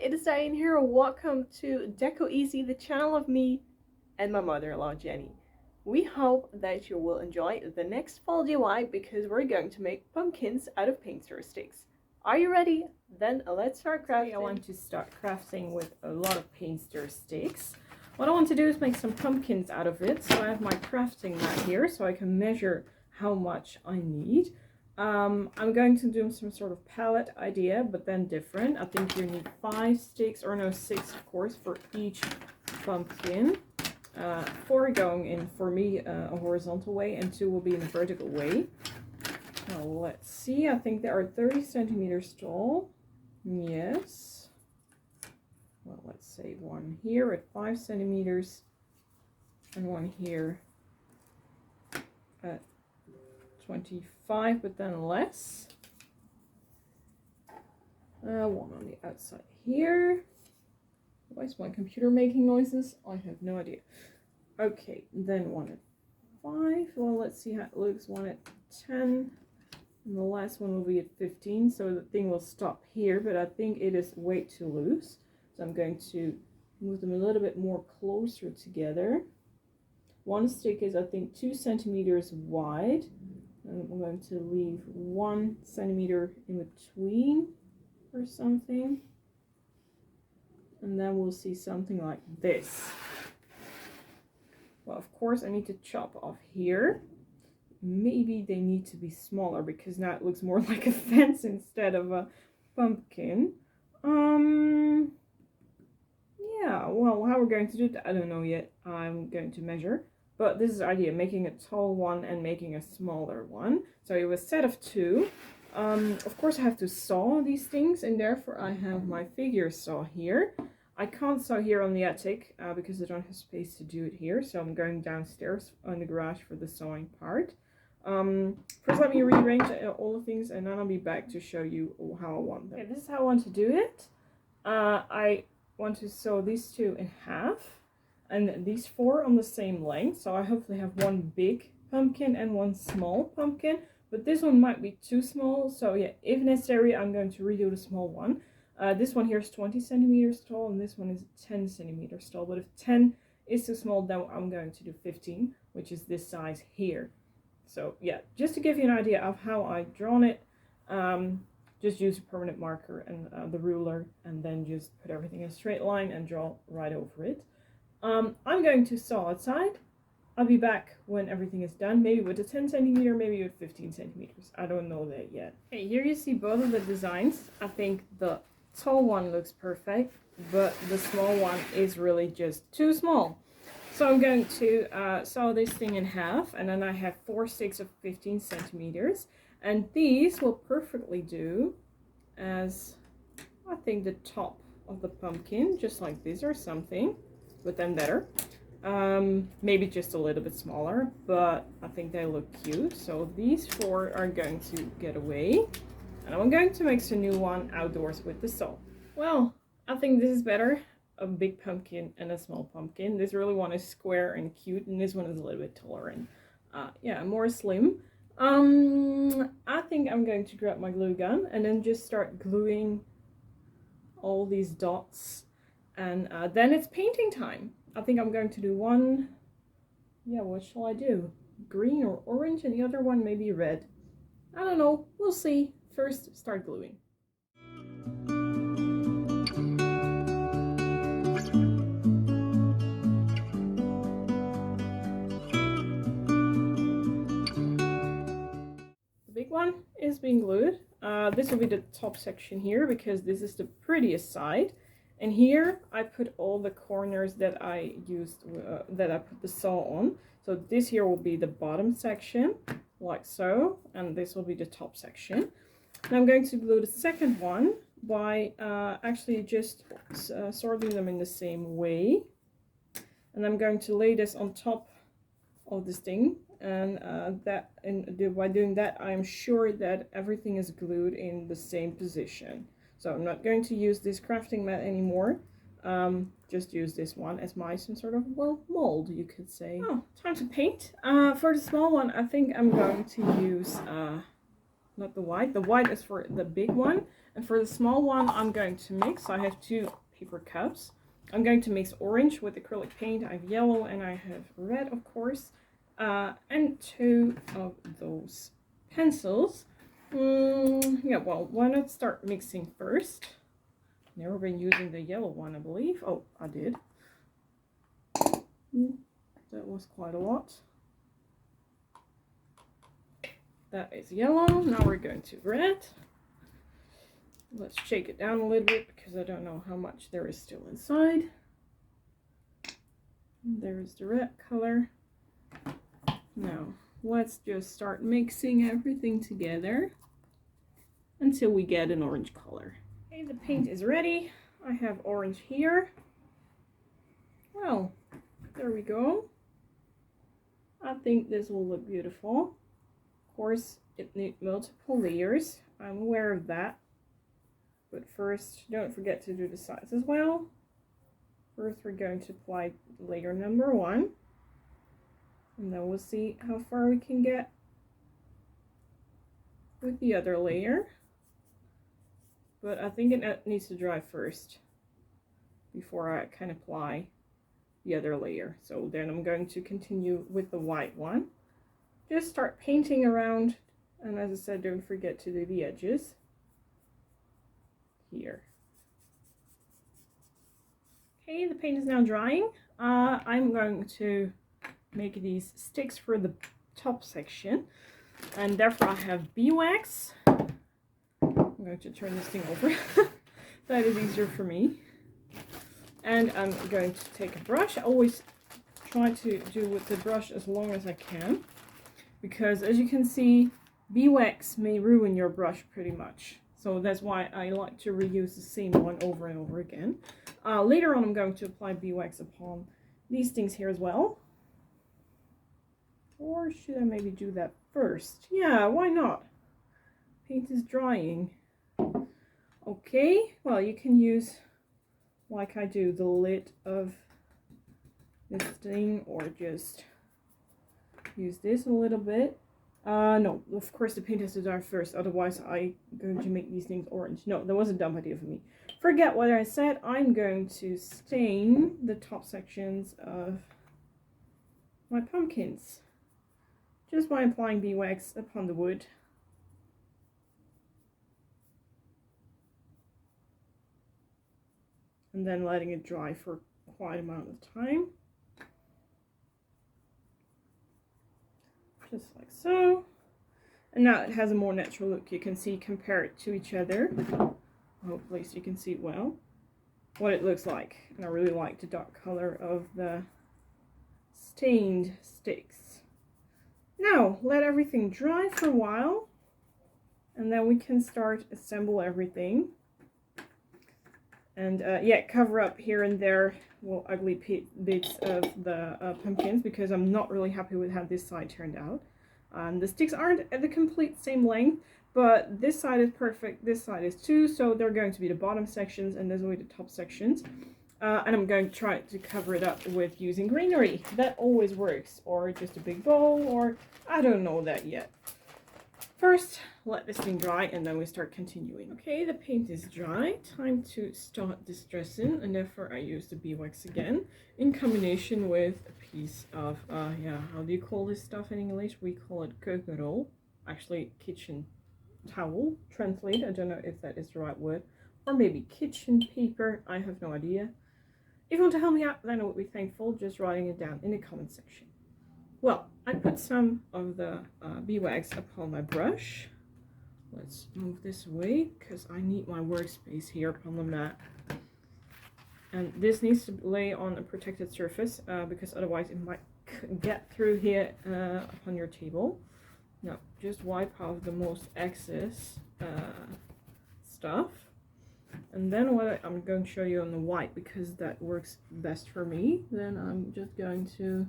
it is Diane here. Welcome to Decoeasy, the channel of me and my mother-in-law Jenny. We hope that you will enjoy the next fall DIY because we're going to make pumpkins out of paint stir sticks. Are you ready? Then let's start crafting. I want to start crafting with a lot of paint stir sticks. What I want to do is make some pumpkins out of it. So I have my crafting mat here so I can measure how much I need. I'm going to do some sort of palette idea, but then different. I think you need 5 sticks, or no, 6 of course, for each pumpkin. 4 going in for me a horizontal way, and 2 will be in a vertical way. Now let's see, I think they are 30 centimeters tall. Yes. Well, let's say one here at 5 centimeters and one here at 25, but then less. One on the outside here. Why is my computer making noises? I have no idea. Okay, then one at 5. Well, let's see how it looks. One at 10. And the last one will be at 15. So the thing will stop here, but I think it is way too loose. So I'm going to move them a little bit more closer together. One stick is, I think, 2 centimeters wide. And I'm going to leave 1 centimeter in between or something. And then we'll see something like this. Well, of course, I need to chop off here. Maybe they need to be smaller because now it looks more like a fence instead of a pumpkin. Yeah, well, how we're going to do that, I don't know yet. I'm going to measure. But this is the idea, making a tall one and making a smaller one. So you have a set of 2. Of course I have to saw these things, and therefore I have my figure saw here. I can't saw here on the attic because I don't have space to do it here. So I'm going downstairs on the garage for the sawing part. First let me rearrange all the things, and then I'll be back to show you how I want them. Okay, this is how I want to do it. I want to sew these 2 in half. And these 4 on the same length, so I hopefully have one big pumpkin and one small pumpkin, but this one might be too small, so yeah, if necessary I'm going to redo the small one. This one here is 20 centimeters tall and this one is 10 centimeters tall, but if 10 is too small, then I'm going to do 15, which is this size here. So yeah, just to give you an idea of how I've drawn it, just use a permanent marker and the ruler, and then just put everything in a straight line and draw right over it. I'm going to saw outside. I'll be back when everything is done, maybe with a 10 centimeter, maybe with 15 centimeters. I don't know that yet. Okay, here you see both of the designs. I think the tall one looks perfect, but the small one is really just too small. So I'm going to saw this thing in half, and then I have 4 sticks of 15 centimeters. And these will perfectly do as, I think, the top of the pumpkin, just like this or something. But then better. Maybe just a little bit smaller, but I think they look cute. So these 4 are going to get away, and I'm going to make a new one outdoors with the saw. Well, I think this is better, a big pumpkin and a small pumpkin. This really one is square and cute, and this one is a little bit taller and yeah, more slim. I think I'm going to grab my glue gun and then just start gluing all these dots. And then it's painting time. I think I'm going to do one, yeah, what shall I do? Green or orange, and the other one maybe red. I don't know, we'll see. First, start gluing. The big one is being glued. This will be the top section here because this is the prettiest side. And here I put all the corners that I used, that I put the saw on. So this here will be the bottom section, like so, and this will be the top section. And I'm going to glue the second one by actually just sorting them in the same way. And I'm going to lay this on top of this thing, and by doing that, I'm sure that everything is glued in the same position. So I'm not going to use this crafting mat anymore. Just use this one as some sort of, well, mold, you could say. Oh, time to paint. For the small one, I think I'm going to use not the white. The white is for the big one, and for the small one I'm going to mix. I have 2 paper cups. I'm going to mix orange with acrylic paint. I have yellow and I have red, of course, and 2 of those pencils. Yeah, well, why not start mixing first? Never been using the yellow one, I believe. Oh, I did. That was quite a lot. That is yellow. Now we're going to red. Let's shake it down a little bit because I don't know how much there is still inside. There's the red color. Now let's just start mixing everything together until we get an orange color. Okay, the paint is ready. I have orange here. Well, there we go. I think this will look beautiful. Of course, it needs multiple layers. I'm aware of that. But first, don't forget to do the sides as well. First, we're going to apply layer number 1. And then we'll see how far we can get with the other layer. But I think it needs to dry first before I can apply the other layer. So then I'm going to continue with the white one. Just start painting around, and as I said, don't forget to do the edges here. Okay, the paint is now drying. I'm going to make these sticks for the top section, and therefore I have beeswax. I'm going to turn this thing over. That is easier for me. And I'm going to take a brush. I always try to do with the brush as long as I can, because as you can see, beeswax may ruin your brush pretty much. So that's why I like to reuse the same one over and over again. Later on I'm going to apply beeswax upon these things here as well. Or should I maybe do that first? Yeah, why not? Paint is drying. Okay, well, you can use, like I do, the lid of this thing, or just use this a little bit. No, of course the paint has to dry first, otherwise I'm going to make these things orange. No, that was a dumb idea for me. Forget what I said. I'm going to stain the top sections of my pumpkins just by applying beeswax upon the wood. And then letting it dry for quite an amount of time. Just like so. And now it has a more natural look. You can see, compare it to each other. Hopefully so you can see it well, what it looks like. And I really like the dark color of the stained sticks. Now let everything dry for a while, and then we can start assemble everything. And yeah, cover up here and there ugly bits of the pumpkins, because I'm not really happy with how this side turned out. The sticks aren't at the complete same length, but this side is perfect, this side is too, so they're going to be the bottom sections and those will be the top sections. And I'm going to try to cover it up with using greenery. That always works, or just a big bowl, or I don't know that yet. First, let this thing dry and then we start continuing. Okay, the paint is dry. Time to start distressing, and therefore I use the beeswax again in combination with a piece of, yeah, how do you call this stuff in English? We call it keukenrol. Actually, kitchen towel, translate. I don't know if that is the right word. Or maybe kitchen paper. I have no idea. If you want to help me out, then I would be thankful. Just writing it down in the comment section. Well, I put some of the beeswax upon my brush. Let's move this away because I need my workspace here upon the mat. And this needs to lay on a protected surface because otherwise it might get through here upon your table. Now, just wipe off the most excess stuff. And then what I'm going to show you on the white, because that works best for me. Then I'm just going to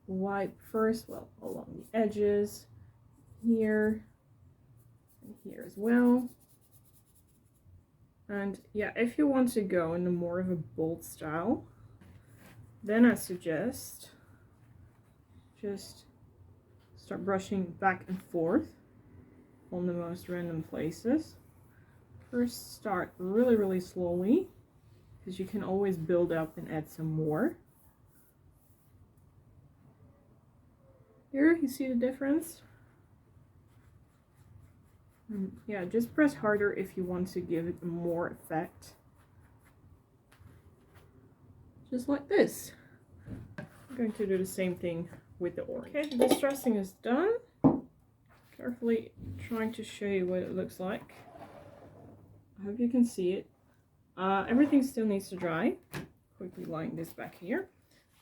wipe first, well, along the edges, here, and here as well. And yeah, if you want to go in a more of a bold style, then I suggest just start brushing back and forth on the most random places. First start really slowly, because you can always build up and add some more. Here, you see the difference? Yeah, just press harder if you want to give it more effect. Just like this. I'm going to do the same thing with the orange. Okay, the distressing is done. Carefully trying to show you what it looks like. I hope you can see it. Everything still needs to dry. Quickly line this back here.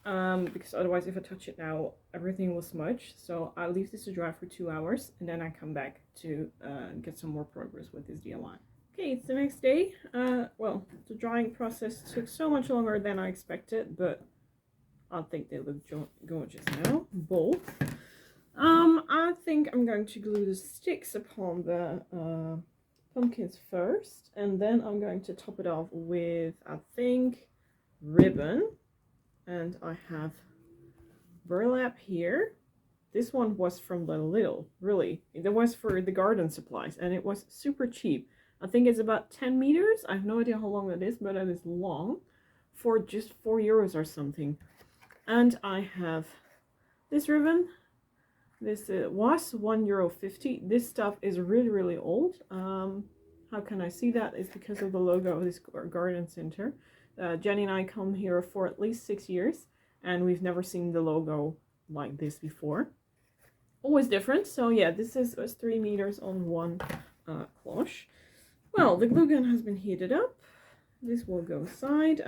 Because otherwise if I touch it now, everything will smudge. So I'll leave this to dry for 2 hours and then I come back to get some more progress with this DIY. Okay, it's the next day. Well, the drying process took so much longer than I expected, but I think they look gorgeous now, both. I think I'm going to glue the sticks upon the pumpkins first, and then I'm going to top it off with, I think, ribbon. And I have burlap here. This one was from the Lidl, really. It was for the garden supplies, and it was super cheap. I think it's about 10 meters. I have no idea how long that is, but it is long, for just 4 euros or something. And I have this ribbon. This was €1.50. This stuff is really old. How can I see that? It's because of the logo of this garden center. Jenny and I come here for at least 6 years, and we've never seen the logo like this before. Always different. So yeah, this was 3 meters on one cloche. Well, the glue gun has been heated up. This will go aside.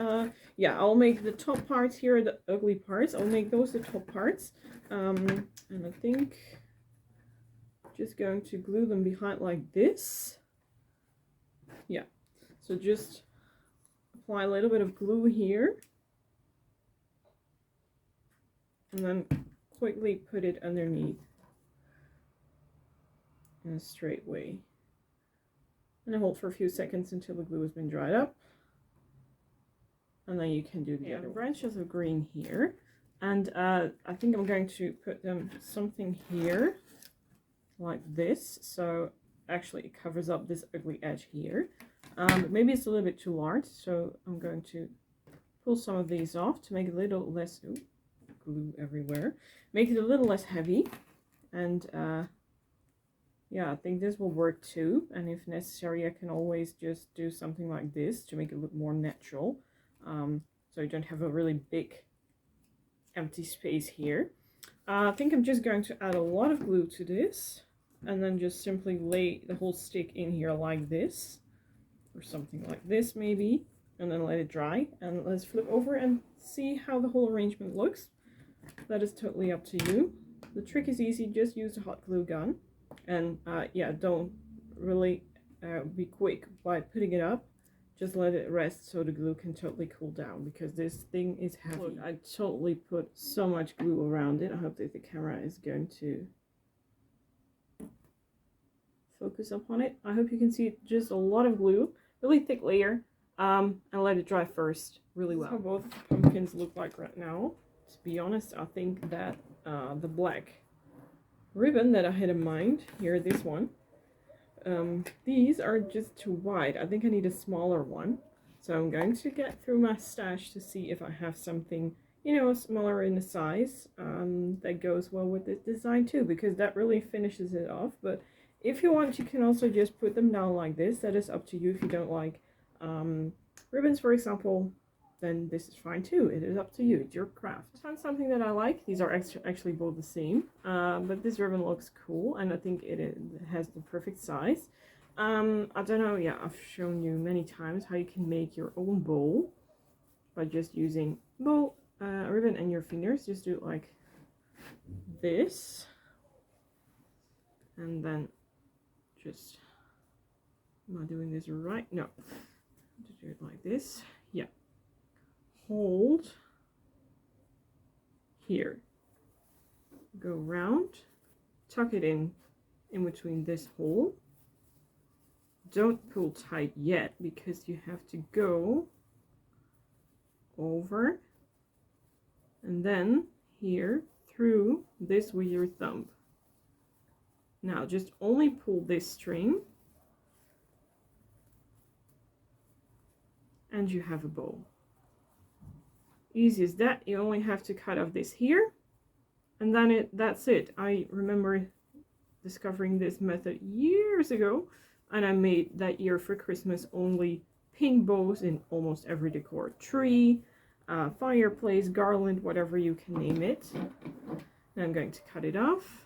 Yeah, I'll make the top parts here, the ugly parts. I'll make those the top parts. And I think just going to glue them behind like this. Yeah, so just apply a little bit of glue here. And then quickly put it underneath in a straight way. And hold for a few seconds until the glue has been dried up. And then you can do the other branches of green here. And I think I'm going to put them something here like this. So actually it covers up this ugly edge here. Maybe it's a little bit too large, so I'm going to pull some of these off to make it a little less, ooh, glue everywhere, make it a little less heavy. And yeah, I think this will work too. And if necessary, I can always just do something like this to make it look more natural. So you don't have a really big empty space here. I think I'm just going to add a lot of glue to this and then just simply lay the whole stick in here like this. Or something like this maybe, and then let it dry. And let's flip over and see how the whole arrangement looks. That is totally up to you. The trick is easy, just use a hot glue gun. And yeah, don't really be quick by putting it up. Just let it rest so the glue can totally cool down, because this thing is heavy. Look, I totally put so much glue around it. I hope that the camera is going to focus up on it. I hope you can see just a lot of glue, really thick layer, and let it dry first really well. This is how both pumpkins look like right now. To be honest, I think that the black ribbon that I had in mind here, this one, these are just too wide. I think I need a smaller one. So I'm going to get through my stash to see if I have something, you know, smaller in the size that goes well with this design too, because that really finishes it off. But if you want, you can also just put them down like this. That is up to you. If you don't like ribbons, for example, then this is fine too. It is up to you. It's your craft. I found something that I like. These are actually both the same, but this ribbon looks cool, and I think it has the perfect size. I don't know. Yeah, I've shown you many times how you can make your own bowl by just using bowl ribbon and your fingers. Just do it like this, and then just, am I doing this right? No, just do it like this. Yeah, hold here, go round, tuck it in between this hole. Don't pull tight yet, because you have to go over and then here through this with your thumb. Now just only pull this string and you have a bow. Easy as that. You only have to cut off this here and then that's it. I remember discovering this method years ago, and I made that year for Christmas only pink bows in almost every decor. Tree, fireplace, garland, whatever you can name it. And I'm going to cut it off.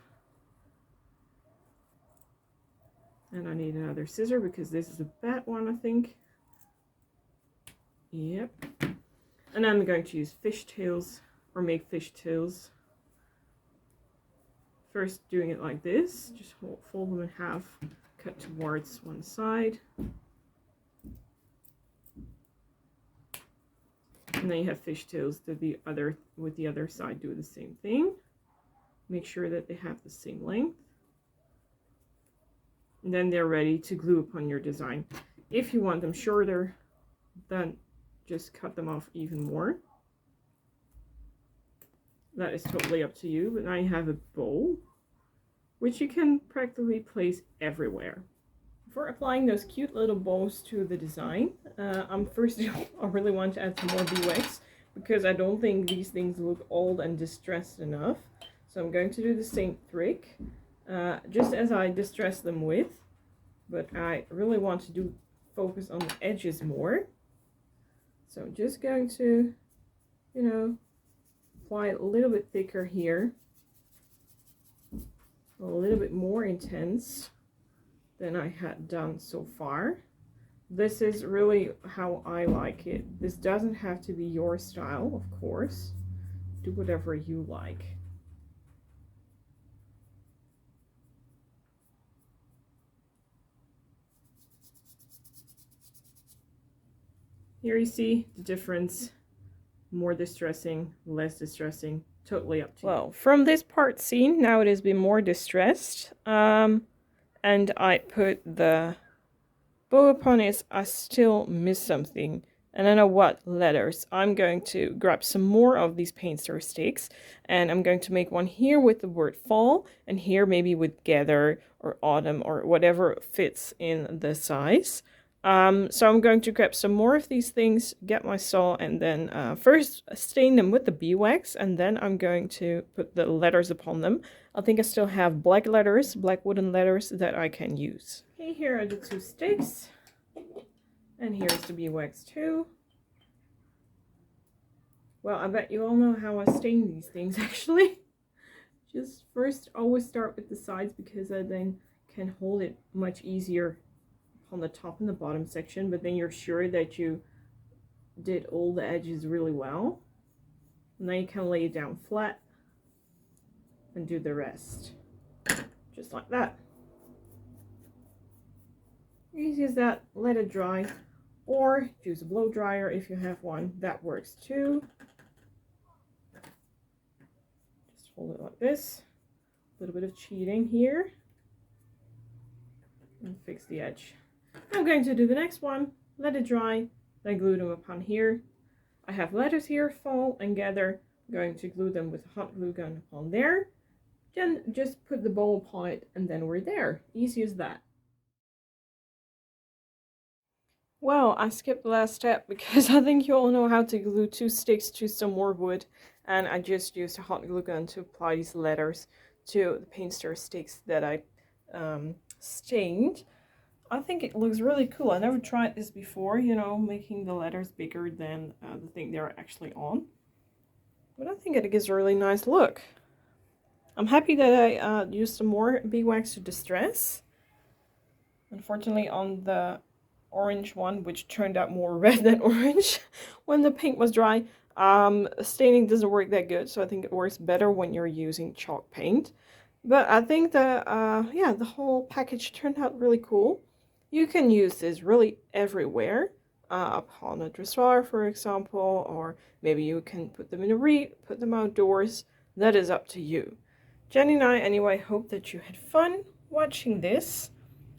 And I need another scissor because this is a bad one, I think. Yep. And I'm going to use fishtails, or make fishtails. First doing it like this, just fold them in half, cut towards one side. And then you have fishtails with the other side, do the same thing. Make sure that they have the same length. And then they're ready to glue upon your design. If you want them shorter, then just cut them off even more. That is totally up to you, but now you have a bow, which you can practically place everywhere. For applying those cute little bows to the design, first I really want to add some more beeswax because I don't think these things look old and distressed enough. So I'm going to do the same trick, just as I distress them with, but I really want to focus on the edges more. So I'm just going to, apply it a little bit thicker here, a little bit more intense than I had done so far. This is really how I like it. This doesn't have to be your style, of course. Do whatever you like. Here you see the difference. More distressing, less distressing, totally up to you. Well, from this part seen, now it has been more distressed. And I put the bow upon it. I still miss something. And I know what letters. I'm going to grab some more of these paint stir sticks. And I'm going to make one here with the word fall. And here maybe with gather or autumn or whatever fits in the size. So I'm going to grab some more of these things, get my saw, and then first stain them with the beeswax, and then I'm going to put the letters upon them. I think I still have black letters, black wooden letters that I can use. Okay, here are the two sticks, and here's the beeswax too. Well, I bet you all know how I stain these things actually. Just first always start with the sides because I then can hold it much easier on the top and the bottom section, but then you're sure that you did all the edges really well. And then you can lay it down flat and do the rest. Just like that. Easy as that. Let it dry. Or use a blow dryer if you have one. That works too. Just hold it like this. A little bit of cheating here. And fix the edge. I'm going to do the next one, let it dry, then glue them upon here. I have letters here, fall and gather. I'm going to glue them with a hot glue gun upon there. Then just put the bow upon it and then we're there. Easy as that. Well, I skipped the last step because I think you all know how to glue two sticks to some more wood. And I just used a hot glue gun to apply these letters to the paint stir sticks that I stained. I think it looks really cool. I never tried this before, making the letters bigger than the thing they're actually on. But I think it gives a really nice look. I'm happy that I used some more beeswax to distress. Unfortunately, on the orange one, which turned out more red than orange when the paint was dry, staining doesn't work that good. So I think it works better when you're using chalk paint. But I think the whole package turned out really cool. You can use this really everywhere, upon a dresser, for example, or maybe you can put them in a wreath, put them outdoors. That is up to you. Jenny and I, anyway, hope that you had fun watching this.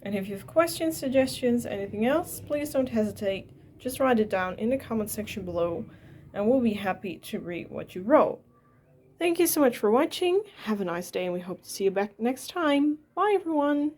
And if you have questions, suggestions, anything else, please don't hesitate. Just write it down in the comment section below, and we'll be happy to read what you wrote. Thank you so much for watching. Have a nice day and we hope to see you back next time. Bye everyone!